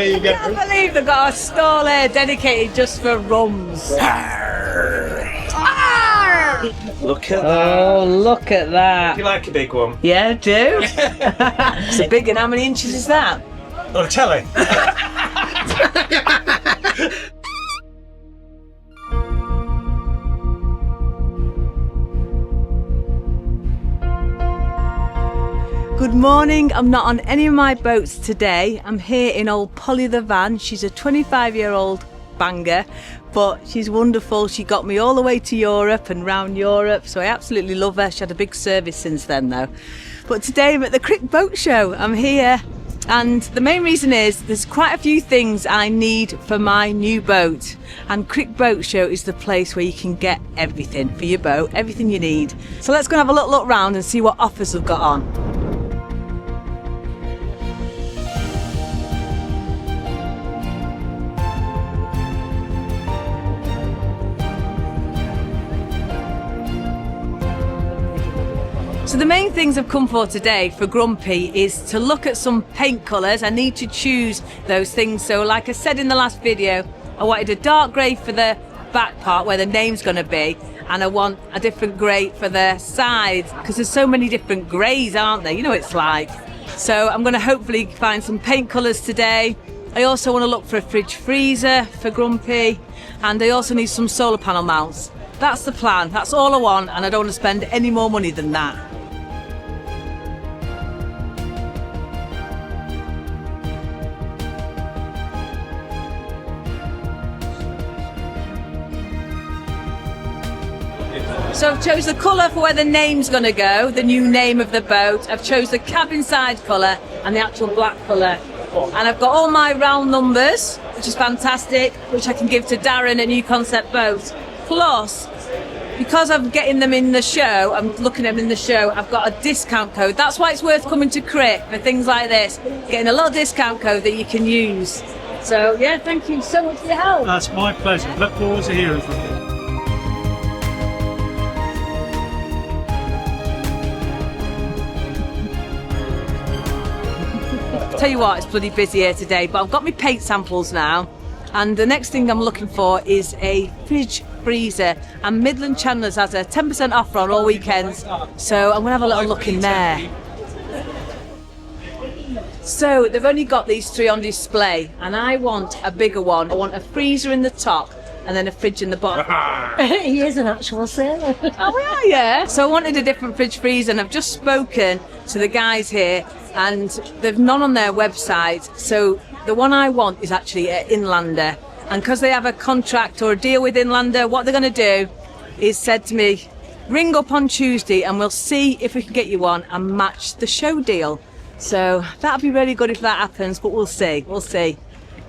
There you go. I can't believe they've got a stall here dedicated just for rums. Look at that. Oh, look at that. You like a big one? Yeah, I do. It's a big one. How many inches is that? On a telly. Good morning. I'm not on any of my boats today. I'm here in old Polly the van. She's a 25-year-old banger, but she's wonderful. She got me all the way to Europe and round Europe, so I absolutely love her. She had a big service since then though. But today I'm at the Crick Boat Show. I'm here, and the main reason is there's quite a few things I need for my new boat, and Crick Boat Show is the place where you can get everything for your boat, everything you need. So let's go and have a little look round and see what offers we've got on. So the main things I've come for today for Grumpy is to look at some paint colours. I need to choose those things. So like I said in the last video, I wanted a dark grey for the back part where the name's going to be, and I want a different grey for the sides because there's so many different greys, aren't there? You know what it's like. So I'm going to hopefully find some paint colours today. I also want to look for a fridge freezer for Grumpy, and I also need some solar panel mounts. That's the plan. That's all I want, and I don't want to spend any more money than that. So I've chose the colour for where the name's going to go, the new name of the boat. I've chose the cabin side colour and the actual black colour. And I've got all my round numbers, which is fantastic, which I can give to Darren at New Concept Boat. Plus, because I'm getting them in the show, I'm looking at them in the show, I've got a discount code. That's why it's worth coming to Crick for things like this, getting a little discount code that you can use. So yeah, thank you so much for your help. That's my pleasure. Look forward to hearing from you. Tell you what, it's bloody busy here today, but I've got my paint samples now, and the next thing I'm looking for is a fridge freezer, and Midland Chandler's has a 10% offer on all weekends, so I'm going to have a little look in there. So they've only got these three on display, and I want a bigger one. I want a freezer in the top and then a fridge in the bottom. He is an actual sailor. Oh yeah. So I wanted a different fridge freezer, and I've just spoken to the guys here, and they've none on their website. So the one I want is actually an Inlander, and because they have a contract or a deal with Inlander, what they're going to do is said to me, ring up on Tuesday and we'll see if we can get you one and match the show deal. So that'll be really good if that happens, but we'll see.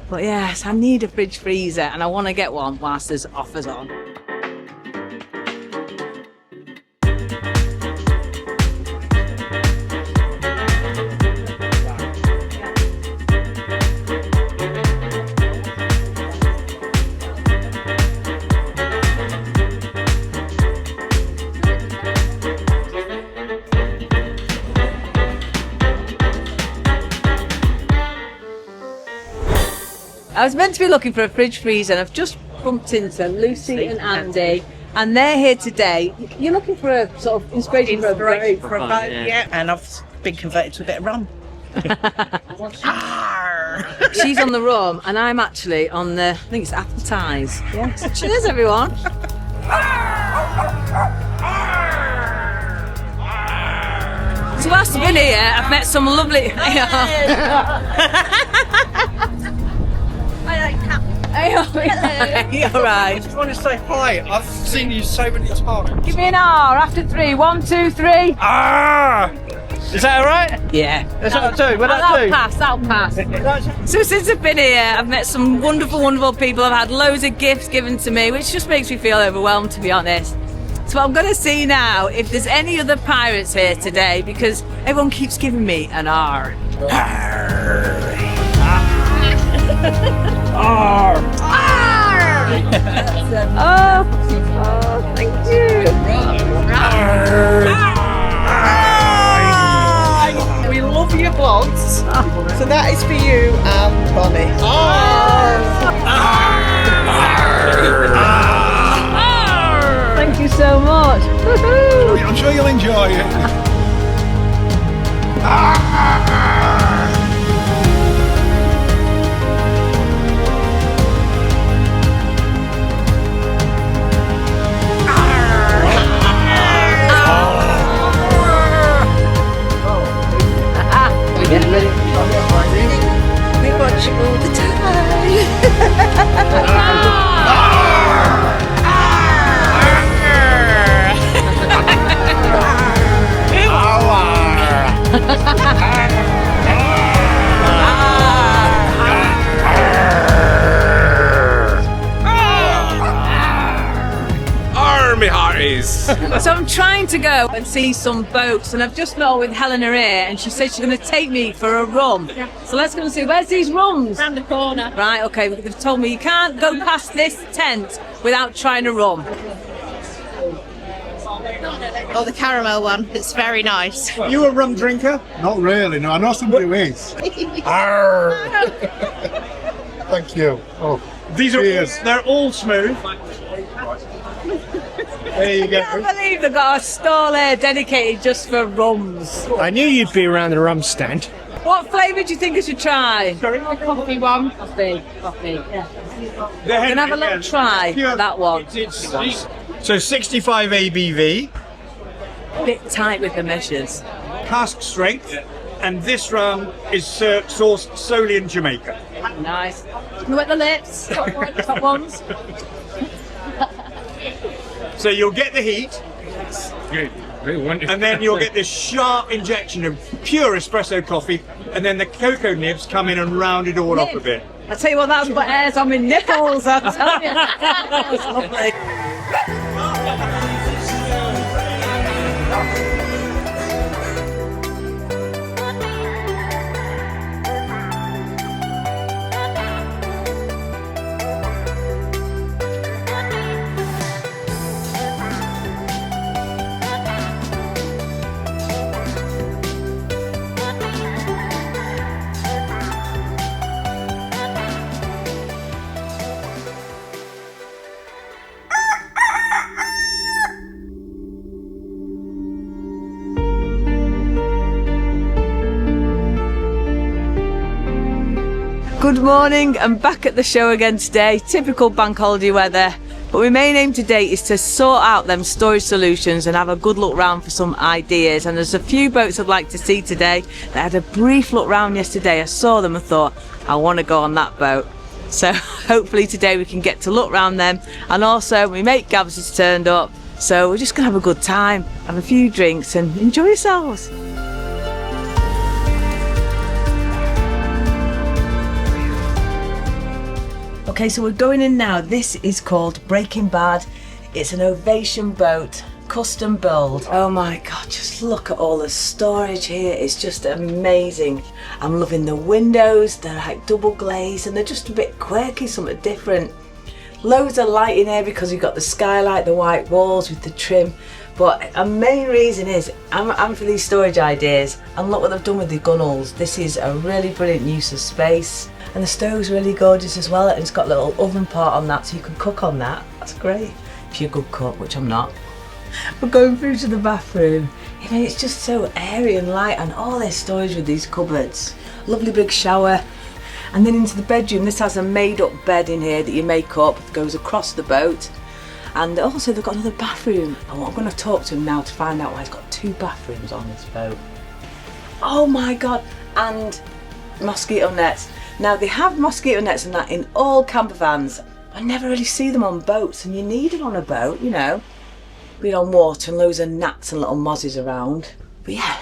But yes, I need a fridge freezer, and I want to get one whilst there's offers on. I was meant to be looking for a fridge freezer, and I've just bumped into Lucy and Andy, and they're here today. You're looking for a sort of inspiration for a boat? Yeah, and I've been converted to a bit of rum. She's on the rum, and I'm actually on the, I think it's appetize. Yeah. So cheers, everyone. So whilst I've been here, I've met some lovely... You're right. I just want to say hi. I've seen you so many times. Give me an R after 3. 1, 2, 3. Ah! Is that alright? Yeah. Is that two? Will that do? That'll pass. So since I've been here, I've met some wonderful people. I've had loads of gifts given to me, which just makes me feel overwhelmed, to be honest. So I'm going to see now if there's any other pirates here today, because everyone keeps giving me an R. Oh, thank you. We love your vlogs, so that is for you and Bonny. all the time. Me hearties. So I'm trying to go and see some boats, and I've just met with Helena here, and she said she's going to take me for a rum. Yeah. So let's go and see, where's these rums? Round the corner. Right, okay, they've told me you can't go past this tent without trying a rum. Oh, the caramel one. It's very nice. You a rum drinker? Not really, no. I know somebody who is. Arrrr. Thank you. Oh, These are they're all smooth. there you I can't go. believe they've got a stall here dedicated just for rums. I knew you'd be around the rum stand. What flavour do you think I should try? Coffee one. Coffee, yeah. Can I have a little try that one? So 65 ABV, A bit tight with the measures. cask strength, and this rum is sourced solely in Jamaica. Nice. Can we wet the lips? Top ones? So you'll get the heat, and then you'll get this sharp injection of pure espresso coffee, and then the cocoa nibs come in and round it all up a bit. I tell you what, that's got hairs on my nipples, I tell you. That's lovely. Good morning, I'm back at the show again today. Typical bank holiday weather, but my main aim today is to sort out them storage solutions and have a good look round for some ideas. And there's a few boats I'd like to see today. I had a brief look round yesterday, I saw them and thought I want to go on that boat. So hopefully today we can get to look round them, and also my mate Gabs has turned up, so we're just gonna have a good time, have a few drinks and enjoy yourselves. Okay, so we're going in now. This is called Breaking Bad. It's an Ovation boat, custom build. Oh my God, just look at all the storage here. It's just amazing. I'm loving the windows. They're like double glazed and they're just a bit quirky, something different. Loads of light in here because you've got the skylight, the white walls with the trim. But a main reason is I'm for these storage ideas, and look what they've done with the gunnels. This is a really brilliant use of space. And the stove's really gorgeous as well, and it's got a little oven part on that so you can cook on that. That's great if you're a good cook, which I'm not. We're going through to the bathroom. You know, it's just so airy and light, and all this storage with these cupboards. Lovely big shower. And then into the bedroom. This has a made up bed in here that you make up, it goes across the boat. And also they've got another bathroom. And I'm going to talk to him now to find out why he's got 2 bathrooms on this boat. Oh my God, and mosquito nets. Now they have mosquito nets and that in all camper vans. I never really see them on boats, and you need it on a boat, you know. Being on water and loads of gnats and little mozzies around. But yeah,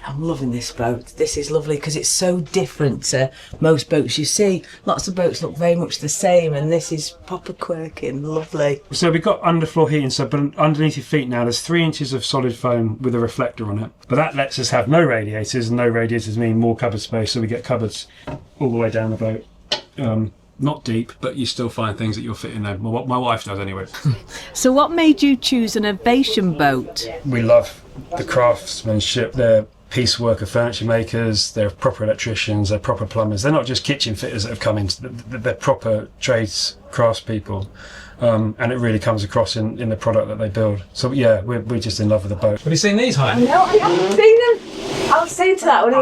I'm loving this boat. This is lovely because it's so different to most boats you see. Lots of boats look very much the same, and this is proper quirky and lovely. So we've got underfloor heating, so but underneath your feet now there's 3 inches of solid foam with a reflector on it. But that lets us have no radiators, and no radiators mean more cupboard space, so we get cupboards all the way down the boat. Not deep, but you still find things that you'll fit in there. My wife does anyway. So what made you choose an Ovation boat? We love the craftsmanship. They're piecework of furniture makers, they're proper electricians, they're proper plumbers. They're not just kitchen fitters that have come in, they're proper trades craftspeople. And it really comes across in the product that they build. So yeah, we're just in love with the boat. Have you seen these, Heidi? No, I haven't seen them. I was saying to that when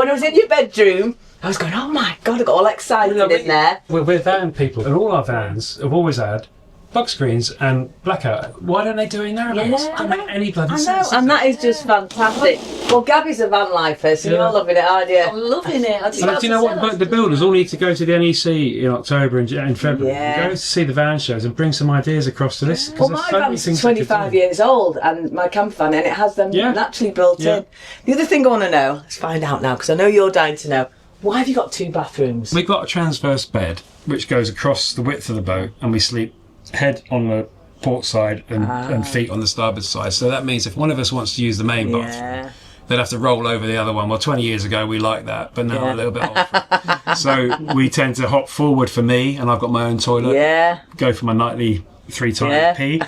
I was in your bedroom. I was going, oh my God, I got all excited in there. We're van people, and all our vans have always had bug screens and blackout. Why don't they do it in narrowboats? Yeah, Don't make any bloody I know, sense. and that is just fantastic. Well, Gabby's a van lifer, so you're loving it, aren't you? I'm loving it. I just And do you know what? The builders all need to go to the NEC in October and in February. Yeah. Go to see the van shows and bring some ideas across to this. 'cause Well, there's my so many van's things they could 25 do. years old, and my camper van, and it has them naturally built in. The other thing I want to know, let's find out now, because I know you're dying to know, why have you got 2 bathrooms? We've got a transverse bed which goes across the width of the boat, and we sleep head on the port side and feet on the starboard side. So that means if one of us wants to use the main bathroom, they'd have to roll over the other one. Well, 20 years ago we liked that, but now I'm a little bit old. So we tend to hop forward for me, and I've got my own toilet. Go for my nightly 3 times pee,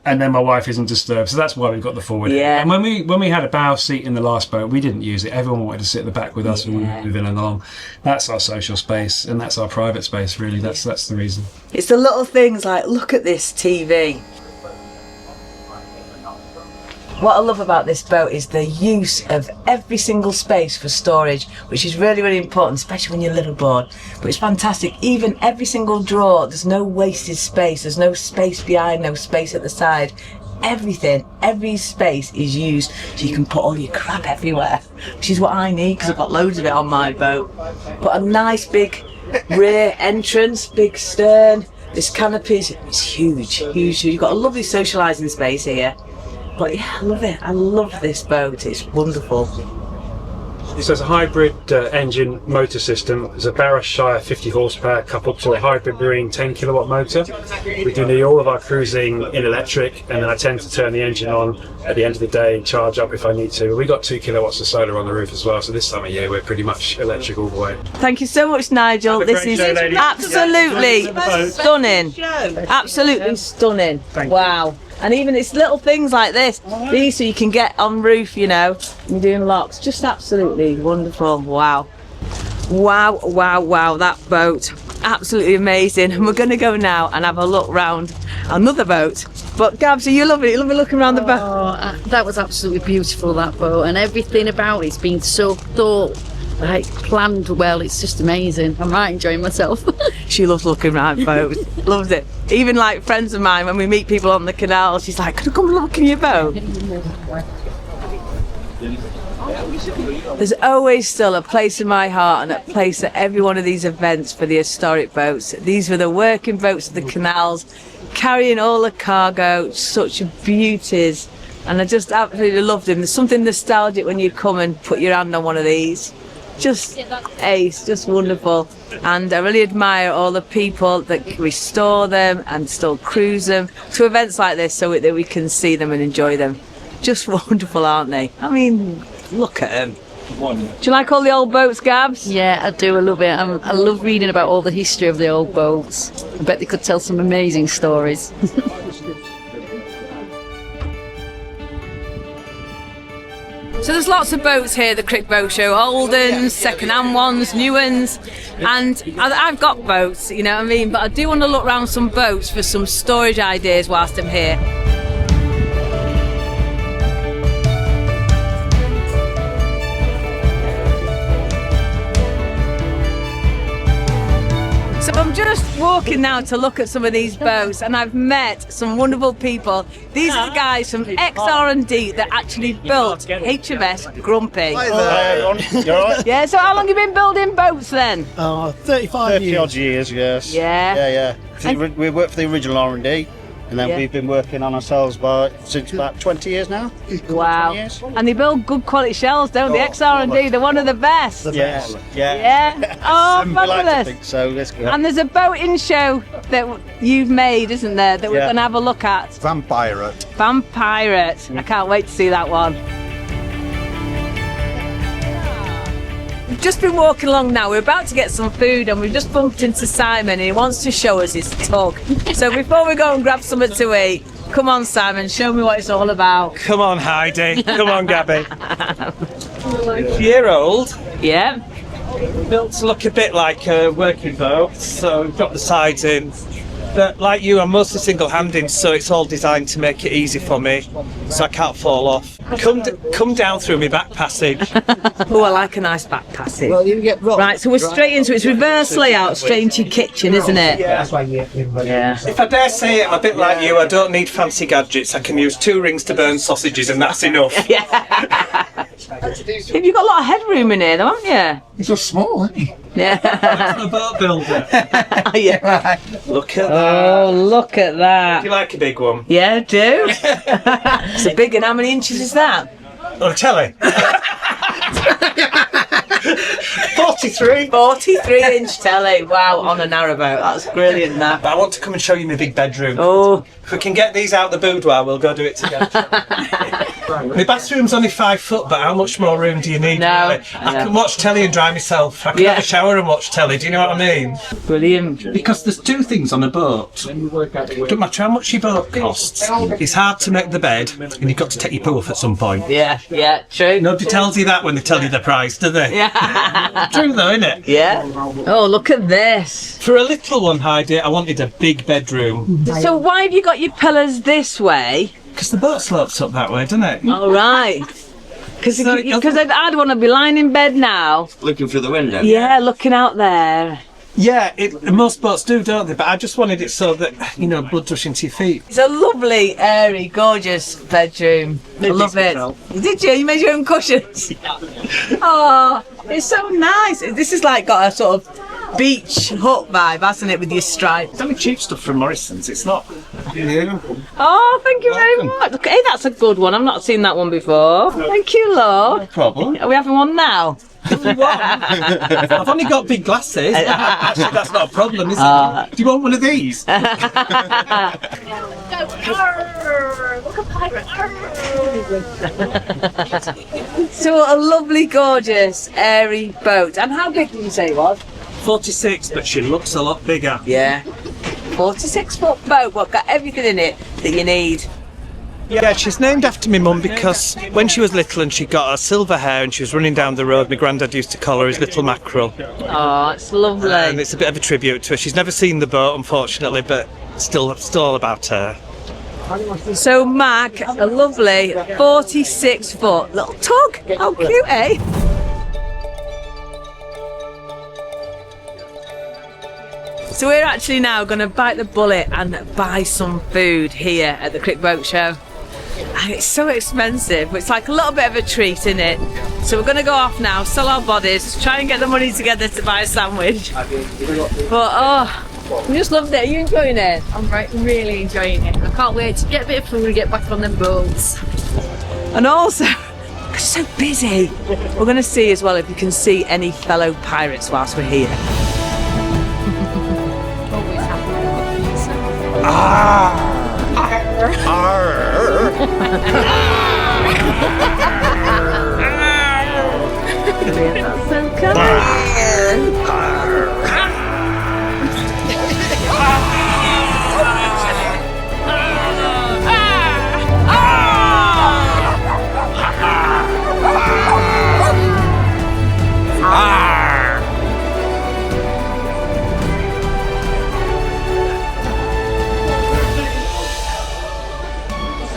and then my wife isn't disturbed. So that's why we've got the forward. And when we had a bow seat in the last boat, we didn't use it. Everyone wanted to sit at the back with us when we were moving along. That's our social space, and that's our private space. Really, that's the reason. It's the little things like, look at this TV. What I love about this boat is the use of every single space for storage, which is really, really important, especially when you're liveaboard. But it's fantastic. Even every single drawer, there's no wasted space. There's no space behind, no space at the side. Everything, every space is used so you can put all your crap everywhere, which is what I need because I've got loads of it on my boat. But a nice big rear entrance, big stern. This canopy is huge, huge. You've got a lovely socialising space here. But yeah, I love it. I love this boat. It's wonderful. This has a hybrid engine motor system. There's a Barrowshire 50 horsepower coupled to a hybrid marine 10 kilowatt motor. We do nearly all of our cruising in electric, and then I tend to turn the engine on at the end of the day and charge up if I need to. We got 2 kilowatts of solar on the roof as well, so this time of year we're pretty much electric all the way. Thank you so much, Nigel. This is absolutely stunning. Absolutely stunning. Wow. And even it's little things like this, these so you can get on roof, you know, and doing locks. Just absolutely wonderful. Wow. Wow, wow, wow, that boat. Absolutely amazing. And we're going to go now and have a look round another boat. But Gabs, are you loving it? You love me looking around the boat? Oh, that was absolutely beautiful, that boat, and everything about it's been so planned well. It's just amazing. I'm right enjoying myself. She loves looking around boats. Loves it. Even like friends of mine, when we meet people on the canal, she's like, "Could I come look in your boat?" There's always still a place in my heart and a place at every one of these events for the historic boats. These were the working boats of the canals, carrying all the cargo, such beauties. And I just absolutely loved them. There's something nostalgic when you come and put your hand on one of these. Just ace, just wonderful. And I really admire all the people that restore them and still cruise them to events like this so that we can see them and enjoy them. Just wonderful, aren't they? I mean, look at them. Do you like all the old boats, Gabs? Yeah, I do. I love it. I love reading about all the history of the old boats. I bet they could tell some amazing stories. So there's lots of boats here at the Crick Boat Show, old ones, second-hand ones, new ones, and I've got boats, you know what I mean, but I do want to look around some boats for some storage ideas whilst I'm here. So I'm just walking now to look at some of these boats, and I've met some wonderful people. These are the guys from ARRRR that actually built HMS Grumpy. Hi there, everyone. You alright? Yeah, so how long have you been building boats then? 35 years. 30 odd years, yes. Yeah. We worked for the original R&D, and then we've been working on ourselves since about 20 years now. Wow. 20 years. And they build good quality shells, don't they? XR&D, they're one of the best. Yes. Yeah. Oh, We like to fabulous. think so. Let's go. And there's a boating show that you've made, isn't there, that we're going to have a look at? Pirate. Pirate. I can't wait to see that one. We've just been walking along now. We're about to get some food, and we've just bumped into Simon, and he wants to show us his tug. So before we go and grab something to eat, come on, Simon, show me what it's all about. Come on, Heidi. Come on, Gabby. Year old. Yeah. Built to look a bit like a working boat, so we've got the sides in. But like you, I'm mostly single-handed, so it's all designed to make it easy for me, so I can't fall off. Come down through my back passage. Oh, I like a nice back passage. Well, you get rocked. Right, so we're straight into it. It's reverse layout, straight into your kitchen, isn't it? Yeah. If I dare say it, I'm a bit like you. I don't need fancy gadgets. I can use 2 rings to burn sausages, and that's enough. Yeah. You've got a lot of headroom in here, though, haven't you? He's so small, isn't he? Yeah. I'm a boat builder. Yeah. Look at that. Oh, look at that. Do you like a big one? Yeah, I do. It's a big one. How many inches is that? On telly. 43. 43-inch telly. Wow, on a narrowboat. That's brilliant, that. But I want to come and show you my big bedroom. Oh. If we can get these out the boudoir, we'll go do it together. My bathroom's only 5 foot, but how much more room do you need? No, really? I no. can watch telly and dry myself. I can have a shower and watch telly. Do you know what I mean? Brilliant. Because there's 2 things on a boat. Don't matter how much your boat costs. It's hard to make the bed, and you've got to take your poo off at some point. Yeah, true. Nobody tells you that when they tell you the price, do they? Yeah. True though, isn't it? Yeah. Oh, look at this. For a little one, Heidi, I wanted a big bedroom. So why have you got your pillars this way? Because the boat slopes up that way, doesn't it? All right. Because I'd want to be lying in bed now. Looking through the window. Yeah, looking out there. Yeah, most boats do, don't they? But I just wanted it so that, you know, blood rushing to your feet. It's a lovely, airy, gorgeous bedroom. I love it. Did you? You made your own cushions? Oh, it's so nice. This has like got a sort of beach hut vibe, hasn't it, with your stripes? It's only cheap stuff from Morrison's, it's not new. Oh, thank you very much. Okay, that's a good one. I've not seen that one before. Thank you, Lord. No problem. Are we having one now? I've only got big glasses. Actually, that's not a problem, is it? Do you want one of these? Look a pirate. So a lovely, gorgeous, airy boat. And how big did you say it was? 46, but she looks a lot bigger. Yeah. 46-foot boat. What got everything in it that you need? Yeah, she's named after my mum because when she was little and she got her silver hair and she was running down the road, my granddad used to call her his little mackerel. Oh, it's lovely. And it's a bit of a tribute to her. She's never seen the boat, unfortunately, but still all about her. So Mac, a lovely 46-foot little tug. How cute, eh? So we're actually now going to bite the bullet and buy some food here at the Crick Boat Show. And it's so expensive, but it's like a little bit of a treat, isn't it? So we're going to go off now, sell our bodies, try and get the money together to buy a sandwich. But we just loved it. Are you enjoying it? I'm really enjoying it. I can't wait to get a bit of food and get back on them boats. And also, it's so busy. We're going to see as well if we can see any fellow pirates whilst we're here.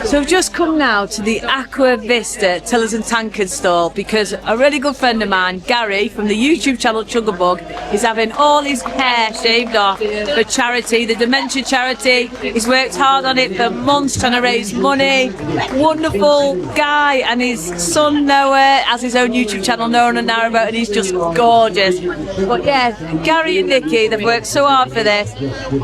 So we've just come now to the Aqua Vista Tillers and Tankard stall because a really good friend of mine, Gary, from the YouTube channel Chuggabug, is having all his hair shaved off for charity, the dementia charity. He's worked hard on it for months trying to raise money. Wonderful guy, and his son Noah has his own YouTube channel, Noah on a Narrowboat, and he's just gorgeous. But yeah, Gary and Nikki, they've worked so hard for this.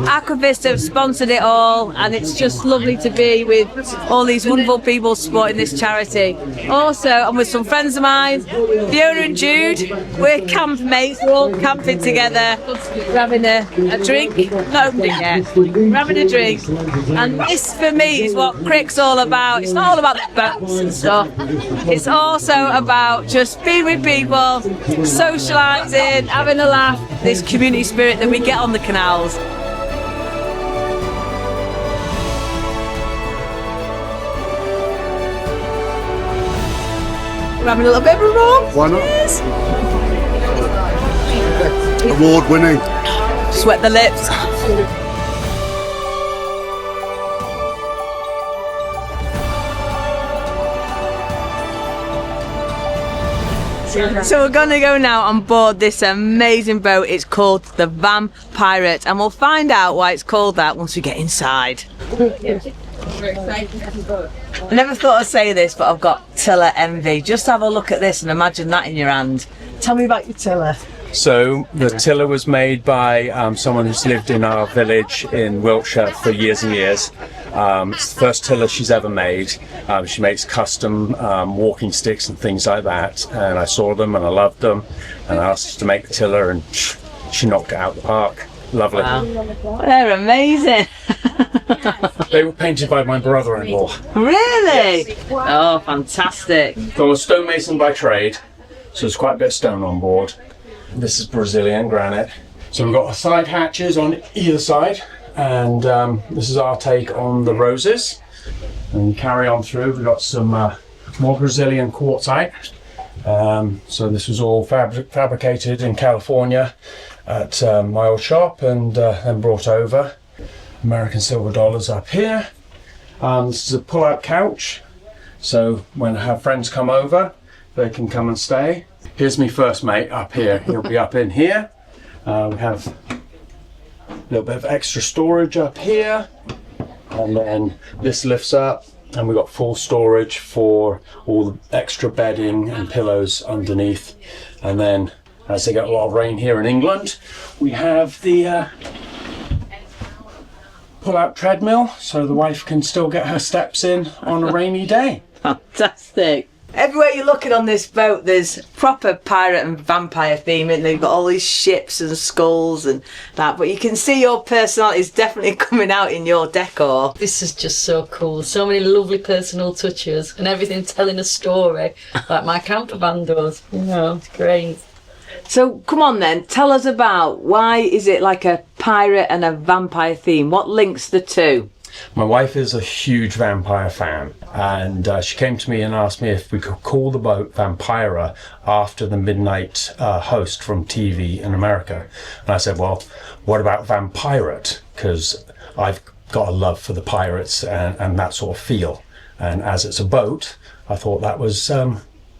Aqua Vista have sponsored it all, and it's just lovely to be with all these wonderful people supporting this charity. Also, I'm with some friends of mine, Fiona and Jude. We're camp mates, we're all camping together. We're having a drink, not opened it yet. We're having a drink. And this for me is what Crick's all about. It's not all about the boats and stuff. It's also about just being with people, socialising, having a laugh, this community spirit that we get on the canals. We're having a little bit of a rum. Why not? Cheers. Award winning. Sweat the lips. So we're gonna go now on board this amazing boat. It's called the Rum Pirate, and we'll find out why it's called that once we get inside. I never thought I'd say this, but I've got tiller envy. Just have a look at this and imagine that in your hand. Tell me about your tiller. So the tiller was made by someone who's lived in our village in Wiltshire for years and years. It's the first tiller she's ever made. She makes custom walking sticks and things like that, and I saw them and I loved them, and I asked her to make the tiller, and she knocked it out of the park. Lovely. Wow. They're amazing. They were painted by my brother-in-law. Really? Oh, fantastic. So I'm a stonemason by trade, so there's quite a bit of stone on board. This is Brazilian granite. So we've got the side hatches on either side, and this is our take on the roses. And you carry on through, we've got some more Brazilian quartzite. So this was all fabricated in California at my old shop, and then brought over. American silver dollars up here. This is a pull-out couch, so when I have friends come over, they can come and stay. Here's my first mate up here. He'll be up in here. We have a little bit of extra storage up here, and then this lifts up, and we've got full storage for all the extra bedding and pillows underneath. And then, as they get a lot of rain here in England, we have the pull-out treadmill, so the wife can still get her steps in on a rainy day. Fantastic. Everywhere you're looking on this boat, there's proper pirate and vampire theme, and they've got all these ships and skulls and that, but you can see your personality is definitely coming out in your decor. This is just so cool. So many lovely personal touches and everything telling a story, like my camper van does. You know, it's great. So come on then, tell us about why is it like a pirate and a vampire theme? What links the two? My wife is a huge vampire fan, and she came to me and asked me if we could call the boat Vampira after the midnight host from TV in America. And I said, well, what about Vampirate? Because I've got a love for the pirates and that sort of feel. And as it's a boat, I thought that was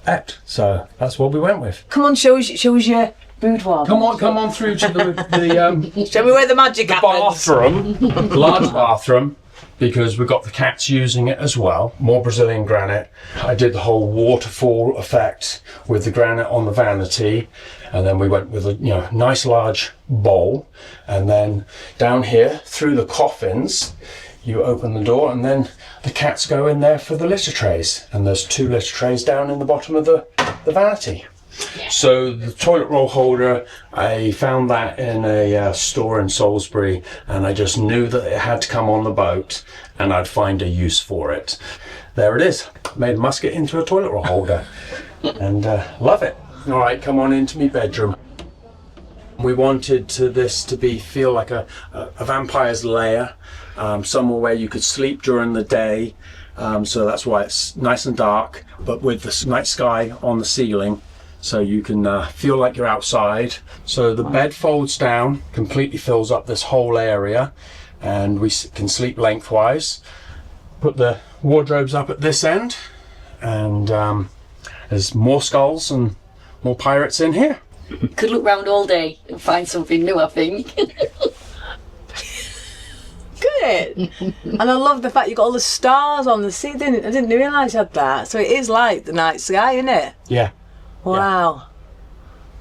apt. So that's what we went with. Come on, show us your boudoir. Come on through to the show me where the magic happens. Bathroom, large bathroom, because we've got the cats using it as well. More Brazilian granite. I did the whole waterfall effect with the granite on the vanity, and then we went with a nice large bowl, and then down here through the coffins you open the door, and then the cats go in there for the litter trays, and there's 2 litter trays down in the bottom of the vanity. So the toilet roll holder, I found that in a store in Salisbury, and I just knew that it had to come on the boat and I'd find a use for it. There it is. Made a musket into a toilet roll holder, and love it. All right, come on into my bedroom. We wanted this to feel like a vampire's lair, somewhere where you could sleep during the day. So that's why it's nice and dark, but with the night sky on the ceiling, so you can feel like you're outside. So the bed folds down, completely fills up this whole area, and we can sleep lengthwise. Put the wardrobes up at this end, and there's more skulls and more pirates in here. Could look round all day and find something new, I think. Good. And I love the fact you got all the stars on the sea. I didn't realise you had that. So it is like the night sky, isn't it? Yeah. Wow.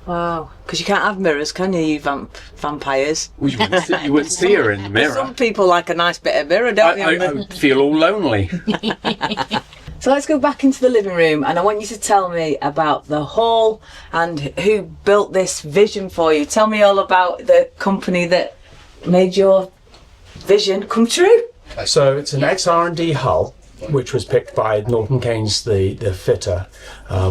Yeah. Wow. Because you can't have mirrors, can you vampires? Well, you wouldn't see her in the mirror. Some people like a nice bit of mirror, don't they? I would feel all lonely. So let's go back into the living room, and I want you to tell me about the hall and who built this vision for you. Tell me all about the company that made your vision come true. So it's an ex-R&D hull, which was picked by Norton Keynes, the fitter.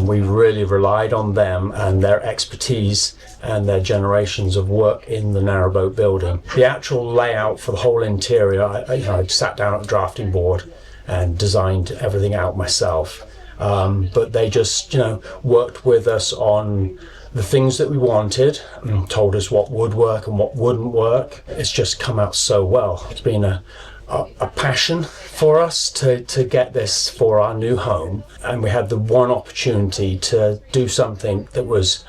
We really relied on them and their expertise and their generations of work in the narrowboat building. The actual layout for the whole interior, I sat down at the drafting board and designed everything out myself. But they just, worked with us on the things that we wanted and told us what would work and what wouldn't work. It's just come out so well. It's been a a passion for us to get this for our new home, and we had the one opportunity to do something that was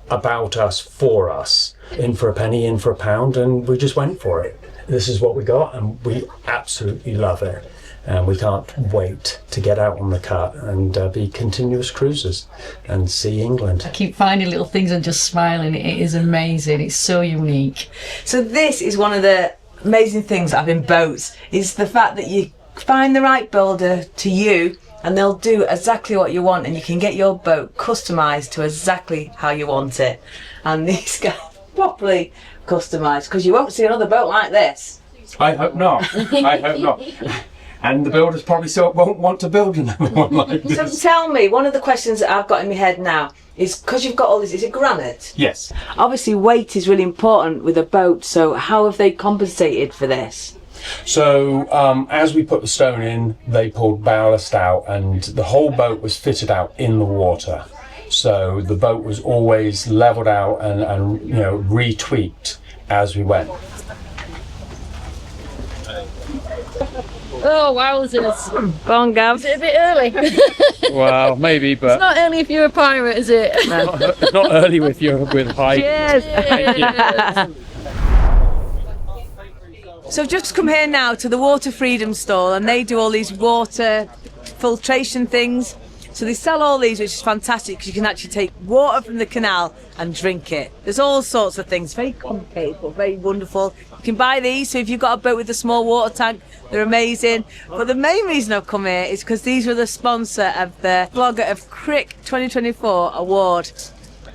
about us, for us, in for a penny, in for a pound, and we just went for it. This is what we got, and we absolutely love it, and we can't wait to get out on the cut and be continuous cruisers and see England. I keep finding little things and just smiling. It is amazing. It's so unique. So this is one of the amazing things that have in boats, is the fact that you find the right builder to you and they'll do exactly what you want, and you can get your boat customised to exactly how you want it. And these guys properly customised, because you won't see another boat like this. I hope not. I hope not. And the builders probably still won't want to build another one like this. So tell me, one of the questions that I've got in my head now is, because you've got all this, is it granite? Yes. Obviously weight is really important with a boat, so how have they compensated for this? So as we put the stone in, they pulled ballast out, and the whole boat was fitted out in the water. So the boat was always levelled out and you know, retweaked as we went. Oh, wowzers. Go on, Gav. Is it a bit early? Well, maybe, but It's not early if you're a pirate, is it? it's not early with Heidi. Cheers. Yeah. So I've just come here now to the Water Freedom stall, and they do all these water filtration things. So they sell all these, which is fantastic, because you can actually take water from the canal and drink it. There's all sorts of things, very complicated but very wonderful. You can buy these, so if you've got a boat with a small water tank, they're amazing. But the main reason I've come here is because these were the sponsor of the Blogger of Crick 2024 award.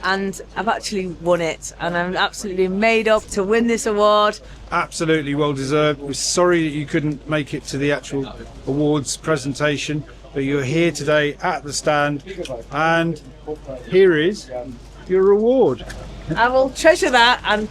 And I've actually won it, and I'm absolutely made up to win this award. Absolutely well deserved. We're sorry that you couldn't make it to the actual awards presentation, but you're here today at the stand, and here is your reward. I will treasure that and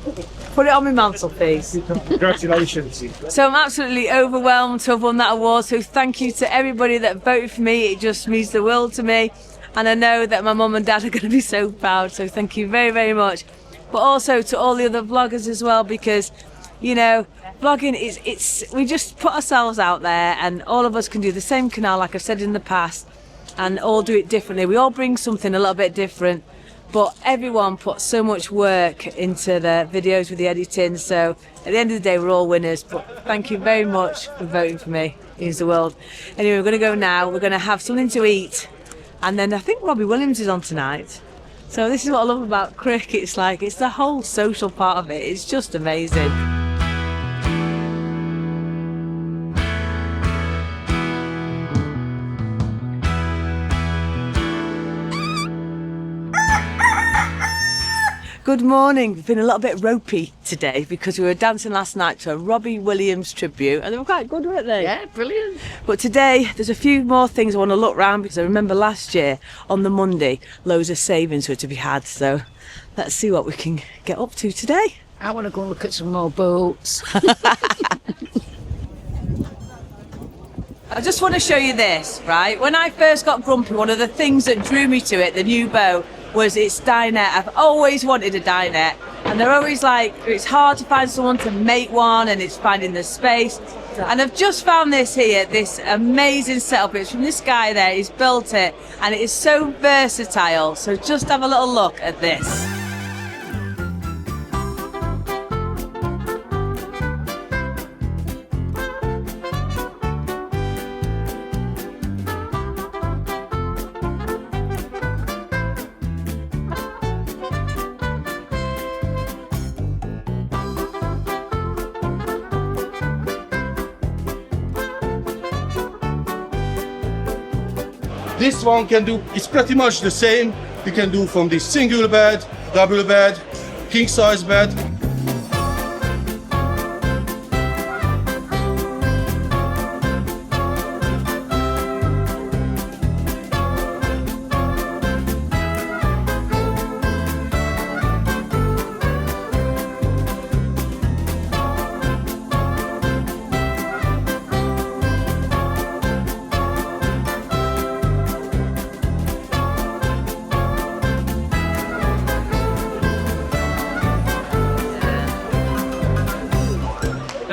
put it on my mantelpiece. Congratulations. So I'm absolutely overwhelmed to have won that award, so thank you to everybody that voted for me. It just means the world to me, and I know that my mum and dad are going to be so proud, so thank you very, very much. But also to all the other vloggers as well, because, you know, vlogging is, we just put ourselves out there, and all of us can do the same canal, like I've said in the past, and all do it differently. We all bring something a little bit different, but everyone puts so much work into the videos with the editing, so at the end of the day we're all winners. But thank you very much for voting for me. Here's the world. Anyway, we're going to go now, we're going to have something to eat, and then I think Robbie Williams is on tonight. So this is what I love about Crick. It's like, it's the whole social part of it. It's just amazing. Good morning. We've been a little bit ropey today because we were dancing last night to a Robbie Williams tribute, and they were quite good, weren't they? Yeah, brilliant. But today there's a few more things I want to look round, because I remember last year on the Monday loads of savings were to be had, so let's see what we can get up to today. I want to go and look at some more boats. I just want to show you this, right? When I first got Grumpy, one of the things that drew me to it, the new boat, was its dinette. I've always wanted a dinette, and they're always like, it's hard to find someone to make one, and it's finding the space. And I've just found this here, this amazing setup. It's from this guy there, he's built it, and it is so versatile. So just have a little look at this. This one can do, it's pretty much the same. You can do from the single bed, double bed, king size bed.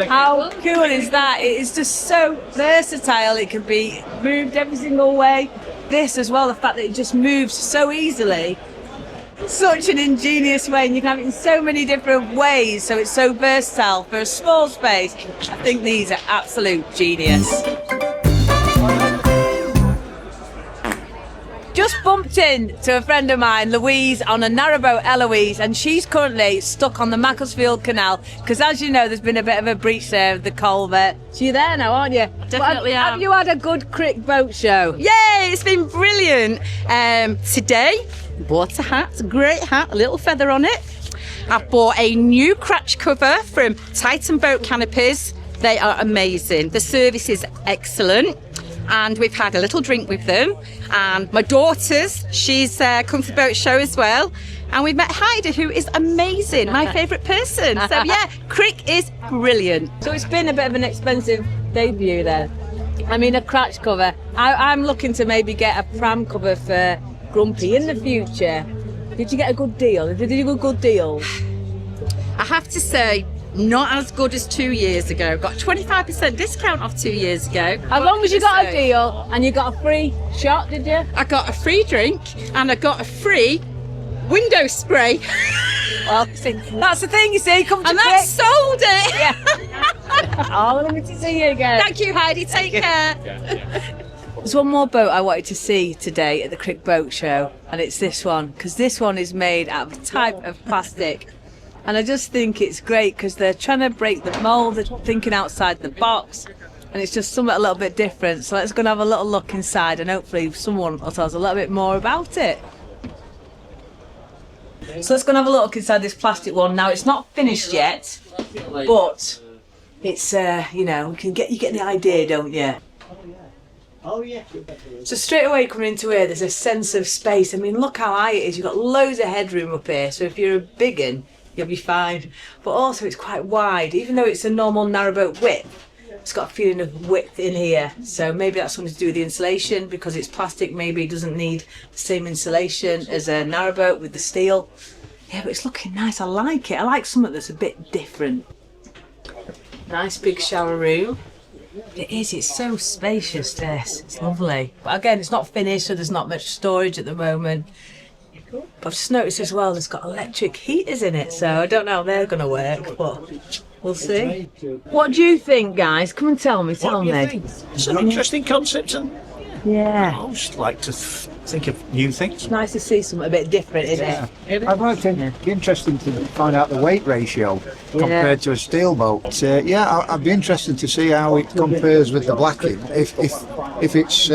How cool is that? It is just so versatile. It can be moved every single way. This as well, the fact that it just moves so easily. Such an ingenious way, and you can have it in so many different ways, so it's so versatile for a small space. I think these are absolute genius. Just bumped into a friend of mine, Louise, on a narrowboat, Eloise, and she's currently stuck on the Macclesfield Canal because, as you know, there's been a bit of a breach there of the culvert. So you're there now, aren't you? Definitely am. Have you had a good Crick Boat Show? Yay, it's been brilliant. Today, bought a hat, great hat, a little feather on it. I've bought a new crotch cover from Titan Boat Canopies. They are amazing. The service is excellent. And we've had a little drink with them. And my daughter's, she's come to the boat show as well. And we met Heidi, who is amazing, my favourite person. So yeah, Crick is brilliant. So it's been a bit of an expensive debut then. I mean, a crotch cover. I'm looking to maybe get a pram cover for Grumpy in the future. Did you get a good deal? Did you get a good deal? I have to say, not as good as 2 years ago. Got 25% discount off 2 years ago. As long as you got a deal and you got a free shot, did you? I got a free drink and I got a free window spray. Well, that's the thing, you see. Come to and that sold it. Yeah. Oh, let me to see you again. Thank you, Heidi. Take care. There's one more boat I wanted to see today at the Crick Boat Show, and it's this one, because this one is made out of a type of plastic. And I just think it's great because they're trying to break the mould, they're thinking outside the box, and it's just something a little bit different. So let's go and have a little look inside, and hopefully someone will tell us a little bit more about it. So let's go and have a look inside this plastic one. Now, it's not finished yet, but it's, you know, you get the idea, don't you? Oh yeah. So straight away coming into here, there's a sense of space. I mean, look how high it is. You've got loads of headroom up here, so if you're a big un, you'll be fine. But also it's quite wide, even though it's a normal narrowboat width. It's got a feeling of width in here, so maybe that's something to do with the insulation, because it's plastic. Maybe it doesn't need the same insulation as a narrowboat with the steel. Yeah, but it's looking nice. I like it. I like something that's a bit different. Nice big shower room. It is, it's so spacious, this. It's lovely. But again, it's not finished, so there's not much storage at the moment. But I've just noticed as well, there's got electric heaters in it, so I don't know how they're going to work, but we'll see. What do you think, guys? Come and tell me, tell me. It's an interesting concept, and yeah, I always like to think of new things. It's nice to see something a bit different, isn't it? I'd like to be interesting to find out the weight ratio compared to a steel boat. I'd be interested to see how it compares with the blacking, if it's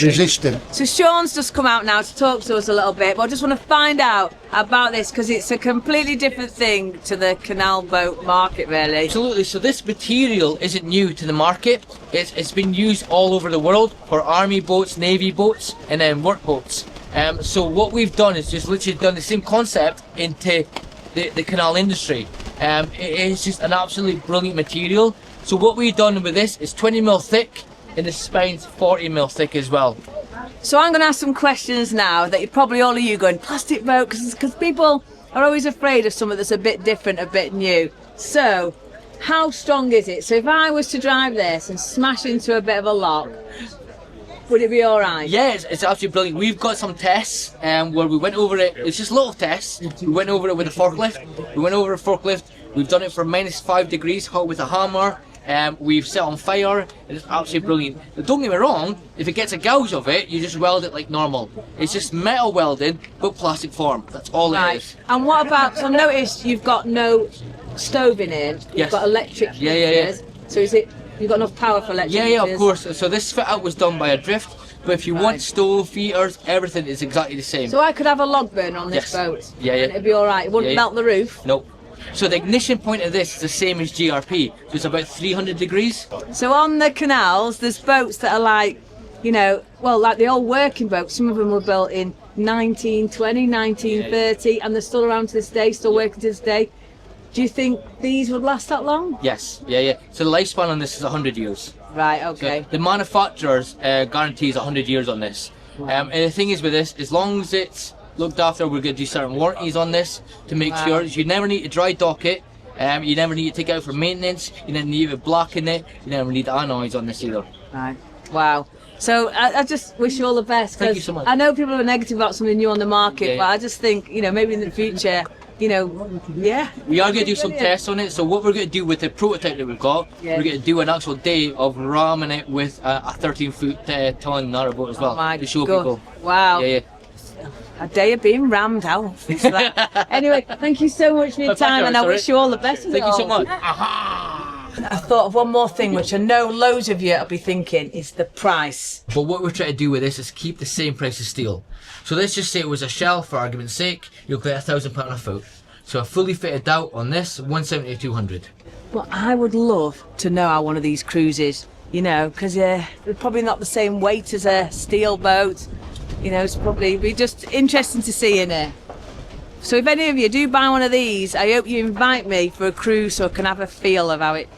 resistant. So Sean's just come out now to talk to us a little bit, but I just want to find out about this because it's a completely different thing to the canal boat market, really. Absolutely. So this material isn't new to the market. It's been used all over the world for army boats, navy boats, and then work boats. So what we've done is just literally done the same concept into the canal industry. It is just an absolutely brilliant material. So what we've done with this is 20mm thick, and the spine's 40mm thick as well. So I'm going to ask some questions now that you're probably all of you going, plastic boat, because people are always afraid of something that's a bit different, a bit new. So how strong is it? So if I was to drive this and smash into a bit of a lock, would it be all right? Yeah, it's absolutely brilliant. We've got some tests where we went over it. It's just little tests. We went over it with a forklift. We went over a forklift. We've done it for -5 degrees hot with a hammer. We've set on fire, and it's absolutely brilliant. But don't get me wrong, if it gets a gouge of it, you just weld it like normal. It's just metal welding, but plastic form. That's all it is. And what about, so I noticed you've got no stove in here. You've Yes. got electric heaters. So is it, you've got enough power for electric Yeah, of heaters? course. So this fit out was done by Adrift, but if you want stove, heaters, everything is exactly the same. So I could have a log burner on this Yes. boat? Yeah. And it'd be all right? It wouldn't melt the roof? Nope. So the ignition point of this is the same as GRP, so it's about 300 degrees. So on the canals, there's boats that are like, you know, well, like the old working boats. Some of them were built in 1920, 1930, and they're still around to this day, still working to this day. Do you think these would last that long? Yes, yeah. So the lifespan on this is 100 years. Right, okay. So the manufacturers guarantees 100 years on this. And the thing is with this, as long as it's looked after, we're going to do certain warranties on this to make Wow. sure you never need to dry dock it. You never need to take it out for maintenance. You never need it blocking it. You never need anoys on this either. Right. Wow. So I just wish you all the best. Thank you so much. I know people are negative about something new on the market, Yeah, but I just think, you know, maybe in the future, you know, yeah. We are going to do some tests on it. So what we're going to do with the prototype that we've got, Yeah. we're going to do an actual day of ramming it with a 13-foot ton narrowboat as well. Oh my to show God. people. Wow. Yeah, yeah. A day of being rammed out. It's that. Anyway, thank you so much for your My pleasure, time, and I sorry. wish you all the best. Thank you so much. I thought of one more thing, which I know loads of you will be thinking, is the price. But what we're trying to do with this is keep the same price as steel. So let's just say it was a shell, for argument's sake, you'll pay £1,000 a foot. So a fully fitted out on this, 170 to 200. Well, I would love to know how one of these cruises, you know, because they're probably not the same weight as a steel boat. You know, it's probably be just interesting to see in it. So if any of you do buy one of these, I hope you invite me for a cruise so I can have a feel of how it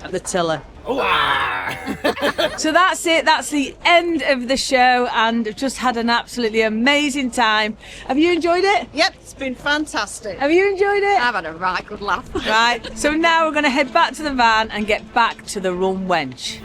at the tiller. So that's it, that's the end of the show, and I've just had an absolutely amazing time. Have you enjoyed it? Yep, it's been fantastic. Have you enjoyed it? I've had a right good laugh. Right, so now we're going to head back to the van and get back to the Rum Wench.